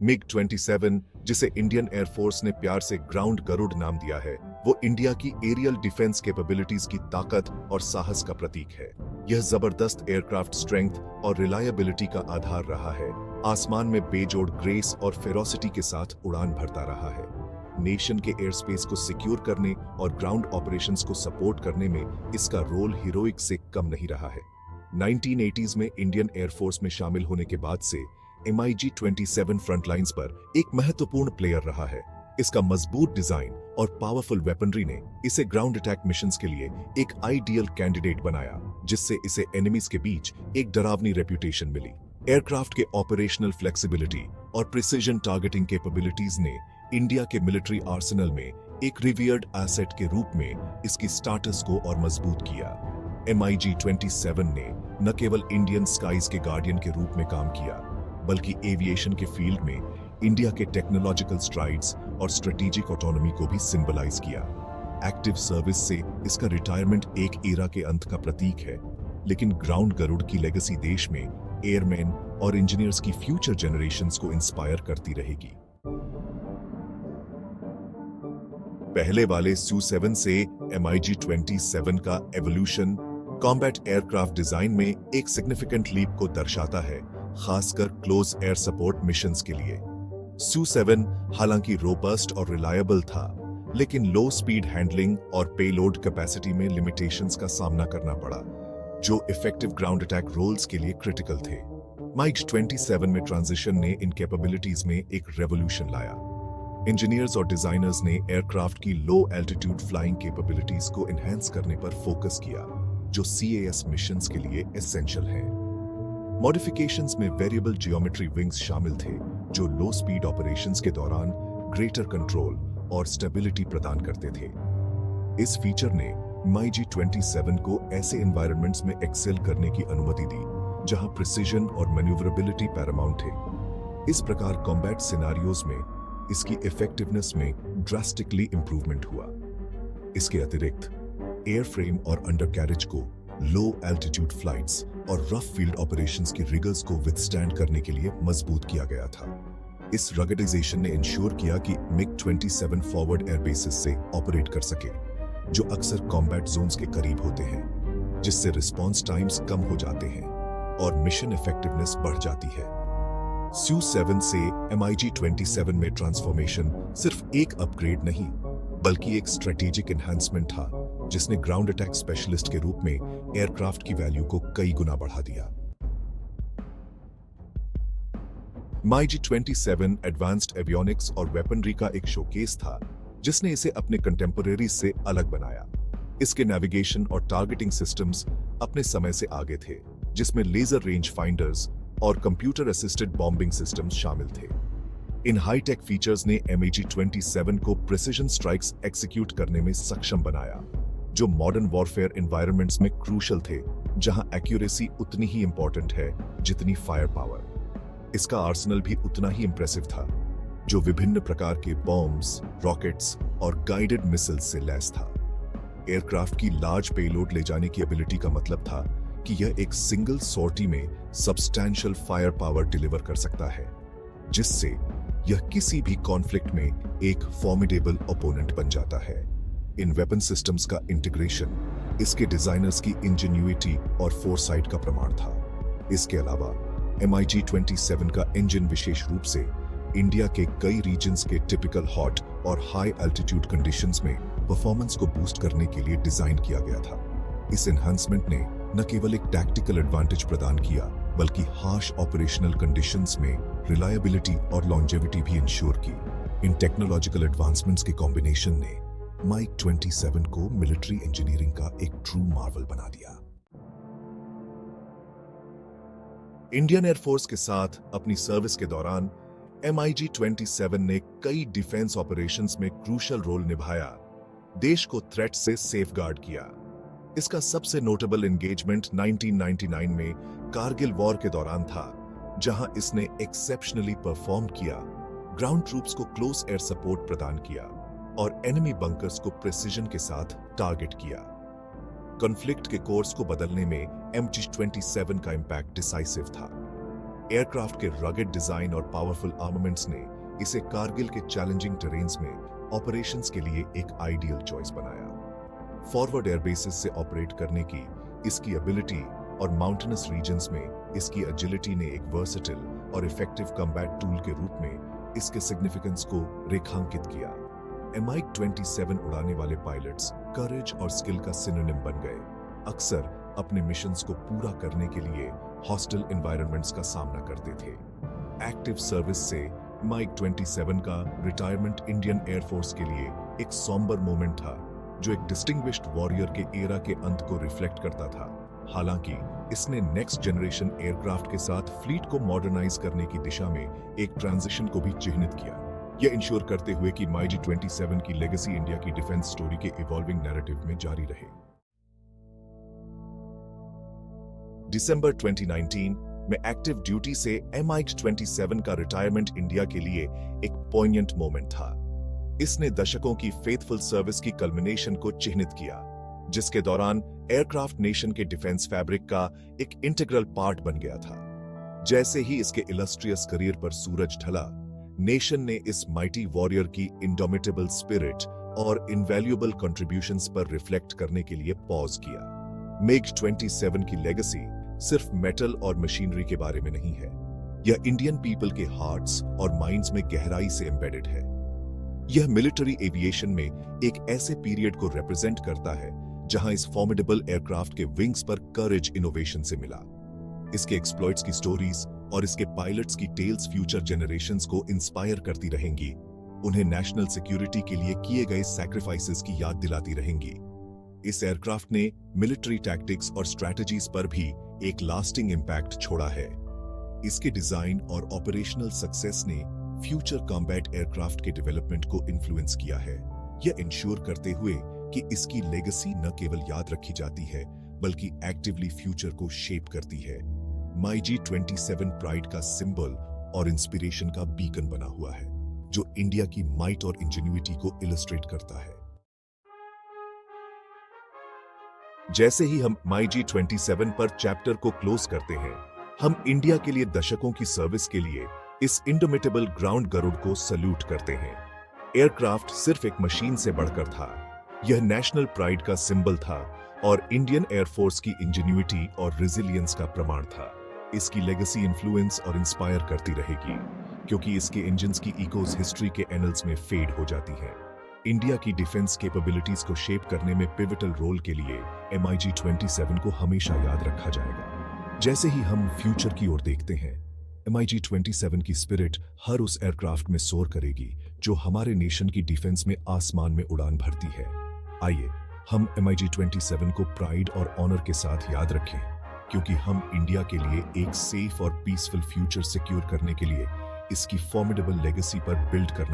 MiG-27, जिसे Indian air force ने प्यार से ग्राउंड गरुड़ नाम दिया है, वो इंडिया की एरियल डिफेंस कैपेबिलिटीज की ताकत और साहस का प्रतीक है। यह जबरदस्त एयरक्राफ्ट स्ट्रेंथ और रिलायबिलिटी का आधार रहा है। आसमान में बेजोड़ ग्रेस और फेरोसिटी के साथ उड़ान भरता रहा है। नेशन के एयर स्पेस को सिक्योर करने और ग्राउंड ऑपरेशंस को सपोर्ट करने में इसका रोल हीरोइक से कम नहीं रहा है। 1980s में इंडियन एयरफोर्स में शामिल होने के बाद से MiG-27 फ्रंटलाइंस पर एक महत्वपूर्ण प्लेयर रहा है। इसका मजबूत डिजाइन और पावरफुल वेपनरी ने इसे ग्राउंड अटैक मिशंस के लिए एक आइडियल कैंडिडेट बनाया, जिससे इसे एनिमीज के बीच एक डरावनी रेप्यूटेशन मिली। एयरक्राफ्ट के ऑपरेशनल फ्लेक्सिबिलिटी और प्रिसीजन टारगेटिंग कैपेबिलिटीज ने इंडिया के मिलिट्री आर्सेनल में एक रिवियर्ड एसेट के रूप में इसकी स्टाटस को और मजबूत किया। MiG-27 ने न केवल इंडियन स्काईज के गार्डियन के रूप में काम किया, बल्कि एविएशन के फील्ड में इंडिया के टेक्नोलॉजिकल स्ट्राइड्स और स्ट्रेटेजिक ऑटोनॉमी को भी सिंबलाइज किया। एक्टिव सर्विस से इसका रिटायरमेंट एक एरा के अंत का प्रतीक है, लेकिन ग्राउंड गरुड़ की लेगेसी देश में एयरमैन और इंजीनियर्स की फ्यूचर जनरेशंस को इंस्पायर करती रहेगी। पहले वाले Su-7 से MiG-27 का एवोल्यूशन कॉम्बैट एयरक्राफ्ट डिजाइन में एक सिग्निफिकेंट लीप को दर्शाता है, खासकर क्लोज एयर सपोर्ट मिशंस के लिए। Su-7 हालांकि रोबस्ट और रिलायबल था, लेकिन लो स्पीड हैंडलिंग और पेलोड कैपेसिटी में लिमिटेशंस का सामना करना पड़ा, जो इफेक्टिव ग्राउंड अटैक रोल्स के लिए क्रिटिकल थे। MiG-27 में ट्रांजिशन ने इन कैपेबिलिटीज में एक रेवोल्यूशन लाया। इंजीनियर्स और डिजाइनर्स ने एयरक्राफ्ट की लो एल्टीट्यूड फ्लाइंग कैपेबिलिटीज को एनहांस करने पर फोकस किया, जो CAS मिशंस के लिए एसेंशियल हैं। मॉडिफिकेशंस में वेरिएबल जियोमेट्री विंग्स शामिल थे, जो लो स्पीड ऑपरेशंस के दौरान ग्रेटर कंट्रोल और स्टेबिलिटी प्रदान करते थे। इस फीचर ने MiG-27 को ऐसे एनवायरनमेंट्स में एक्सेल करने की अनुमति दी, जहां प्रिसीजन और मैन्यूवरेबिलिटी पैरामाउंट थे। इस प्रकार कॉम्बैट सिनारियोज में इसकी इफेक्टिवनेस में ड्रास्टिकली इंप्रूवमेंट हुआ। इसके अतिरिक्त एयरफ्रेम और अंडरकैरेज को लो एल्टीट्यूड फ्लाइट्स और रफ फील्ड ऑपरेशंस की रिगर्स को विथस्टैंड करने के लिए मजबूत किया गया था। इस रगडाइजेशन ने इंश्योर किया कि MiG-27 फॉरवर्ड एयर बेसिस से ऑपरेट कर सके, जो अक्सर कॉम्बैट जोन्स के करीब होते हैं, जिससे रिस्पॉन्स टाइम्स कम हो जाते हैं और मिशन इफेक्टिवनेस बढ़ जाती है। Su-7 से MiG-27 में ट्रांसफॉर्मेशन सिर्फ एक अपग्रेड नहीं, बल्कि एक स्ट्रेटेजिक एनहांसमेंट था, जिसने ग्राउंड अटैक स्पेशलिस्ट के रूप में एयरक्राफ्ट की वैल्यू को कई गुना बढ़ा दिया। MiG-27 एडवांस्ड एवियोनिक्स और वेपनरी का एक शोकेस था, जिसने इसे अपने कंटेम्पोरेरीज से अलग बनाया। इसके नेविगेशन और टारगेटिंग सिस्टम्स अपने समय से आगे थे, जिसमें लेजर रेंज फाइंडर्स और कंप्यूटर असिस्टेड बॉम्बिंग सिस्टम्स शामिल थे। इन हाईटेक फीचर्स ने MiG-27 को प्रिसिजन स्ट्राइक्स एक्सिक्यूट करने में सक्षम बनाया, जो मॉडर्न वॉरफेयर एनवायरनमेंट्स में क्रूशल थे, जहां एक्यूरेसी उतनी ही इंपॉर्टेंट है जितनी फायर पावर। इसका आर्सेनल भी उतना ही इंप्रेसिव था, जो विभिन्न प्रकार के बॉम्ब्स, रॉकेट्स और गाइडेड मिसाइल्स से लैस था। एयरक्राफ्ट की लार्ज पेलोड ले जाने की एबिलिटी का मतलब था कि यह एक सिंगल सॉर्टी में सब्सटैंशियल फायर पावर डिलीवर कर सकता है, जिससे यह किसी भी कॉन्फ्लिक्ट में एक फॉर्मिडेबल ओपोनेंट बन जाता है। इन वेपन सिस्टम्स का इंटीग्रेशन इसके डिजाइनर्स की इंजीन्यूइटी और फोरसाइट का प्रमाण था। इसके अलावा MiG-27 का इंजन विशेष रूप से इंडिया के कई रीजन्स के टिपिकल हॉट और हाई एल्टीट्यूड कंडीशंस में परफॉर्मेंस को बूस्ट करने के लिए डिजाइन किया गया था। इस एनहांसमेंट ने न केवल एक टैक्टिकल एडवांटेज प्रदान किया, बल्कि हार्श ऑपरेशनल कंडीशंस में रिलायबिलिटी और लॉन्जेविटी भी इंश्योर की। इन टेक्नोलॉजिकल एडवांसमेंट्स के कॉम्बिनेशन ने MiG-27 को मिलिट्री इंजीनियरिंग का एक ट्रू मार्वल बना दिया। इंडियन एयरफोर्स के साथ अपनी सर्विस के दौरान MiG-27 ने कई डिफेंस ऑपरेशंस में क्रूशल रोल निभाया, देश को थ्रेट से सेफगार्ड किया। इसका सबसे नोटेबल एंगेजमेंट 1999 में कारगिल वॉर के दौरान था, जहां इसने एक्सेप्शनली परफॉर्म किया, ग्राउंड ट्रूप्स को क्लोज एयर सपोर्ट प्रदान किया और एनिमी बंकर्स को प्रिसिजन के साथ टारगेट किया। कॉन्फ्लिक्ट के कोर्स को बदलने में MiG-27 का इंपैक्ट डिसाइसिव था। एयरक्राफ्ट के रगेड डिजाइन और पावरफुल आर्मामेंट्स ने इसे कारगिल के चैलेंजिंग टेरेन्स में ऑपरेशंस के लिए एक आइडियल चॉइस बनाया। फॉरवर्ड एयरबेसेस से ऑपरेट करने की इसकी एबिलिटी और माउंटेनस रीजन्स में इसकी एजिलिटी ने एक वर्सेटाइल और इफेक्टिव कॉम्बैट टूल के रूप में इसके सिग्निफिकेंस को रेखांकित किया। MiG-27 उड़ाने वाले पायलट्स करेज और स्किल का सिनोनिम बन गए, अक्सर अपने मिशंस को पूरा करने के लिए हॉस्टाइल एनवायरनमेंट्स का सामना करते थे। एक्टिव सर्विस से MiG-27 का रिटायरमेंट इंडियन एयरफोर्स के लिए एक सॉम्बर मोमेंट था, जो एक डिस्टिंग्विश्ड वॉरियर के एरा के अंत को रिफ्लेक्ट करता था। हालांकि इसने नेक्स्ट जनरेशन एयरक्राफ्ट के साथ फ्लीट को मॉडर्नाइज करने की दिशा में एक ट्रांजिशन को भी चिह्नित किया, यह इंश्योर करते हुए कि MiG-27 की लेगेसी इंडिया की डिफेंस स्टोरी के इवॉल्विंग नैरेटिव में जारी रहे। दिसंबर 2019 में एक्टिव ड्यूटी से MiG-27 का रिटायरमेंट इंडिया के लिए एक पॉइंटेंट मोमेंट था। इसने दशकों की फेथफुल सर्विस की कल्मिनेशन को चिह्नित किया, जिसके दौरान एयरक्राफ्ट नेशन के डिफेंस फैब्रिक का एक इंटीग्रल पार्ट बन गया था। जैसे ही इसके इलस्ट्रियस करियर पर सूरज ढला, नेशन ने इस माइटी वॉरियर की इंडोमिटेबल स्पिरिट और इनवैल्यूएबल कंट्रीब्यूशंस पर रिफ्लेक्ट करने के लिए पॉज किया। MiG-27 की लेगेसी सिर्फ मेटल और मशीनरी के बारे में नहीं है, यह इंडियन पीपल के हार्ट्स और माइंड्स में गहराई से एम्बेडेड है। यह मिलिट्री एविएशन में एक ऐसे पीरियड को रिप्रेजेंट करता है जहां इस फॉर्मिडेबल एयरक्राफ्ट के विंग्स पर करेज इनोवेशन से मिला। इसके एक्सप्लॉइट्स की स्टोरीज और इसके पायलट्स की टेल्स फ्यूचर जनरेशंस को इंस्पायर करती रहेंगी, उन्हें नेशनल सिक्योरिटी के लिए किए गए सैक्रिफाइसेस की याद दिलाती रहेंगी। इस एयरक्राफ्ट ने मिलिट्री टैक्टिक्स और स्ट्रैटेजीज पर भी एक लास्टिंग इंपैक्ट छोड़ा है। इसके डिजाइन और ऑपरेशनल सक्सेस ने फ्यूचर कॉम्बैट एयरक्राफ्ट के डेवलपमेंट को इन्फ्लुएंस किया है, यह इंश्योर करते हुए कि इसकी लेगेसी न केवल याद रखी जाती है बल्कि एक्टिवली फ्यूचर को शेप करती है। MiG-27 प्राइड का सिंबल और इंस्पिरेशन का बीकन बना हुआ है, जो इंडिया की माइट और इंजेन्युइटी को इलस्ट्रेट करता है। जैसे ही हम MiG-27 पर चैप्टर को क्लोज करते हैं, हम इंडिया के लिए दशकों की सर्विस के लिए इस इंडोमिटेबल ग्राउंड गरुड़ को सल्यूट करते हैं। एयरक्राफ्ट सिर्फ एक मशीन से बढ़कर था, यह नेशनल प्राइड का सिंबल था और इंडियन एयरफोर्स की इंजेन्युइटी और रेजिलियंस का प्रमाण था। इसकी लेगेसी इन्फ्लुएंस और इंस्पायर करती रहेगी, क्योंकि इसके इंजन्स की इकोज हिस्ट्री के एनल्स में फेड हो जाती हैं। इंडिया की डिफेंस कैपेबिलिटीज को शेप करने में पिवटल रोल के लिए MiG-27 को हमेशा याद रखा जाएगा। जैसे ही हम फ्यूचर की ओर देखते हैं, MiG-27 की स्पिरिट हर उस एयरक्राफ्ट में सोर करेगी जो हमारे नेशन की डिफेंस में आसमान में उड़ान भरती है। आइए हम MiG-27 को प्राइड और ऑनर के साथ याद रखें, क्योंकि हम इंडिया के लिए एक सेफ और पीसफुल फ्यूचर सिक्योर करने के लिए इसकी फॉर्मिडेबल लेगेसी पर बिल्ड करना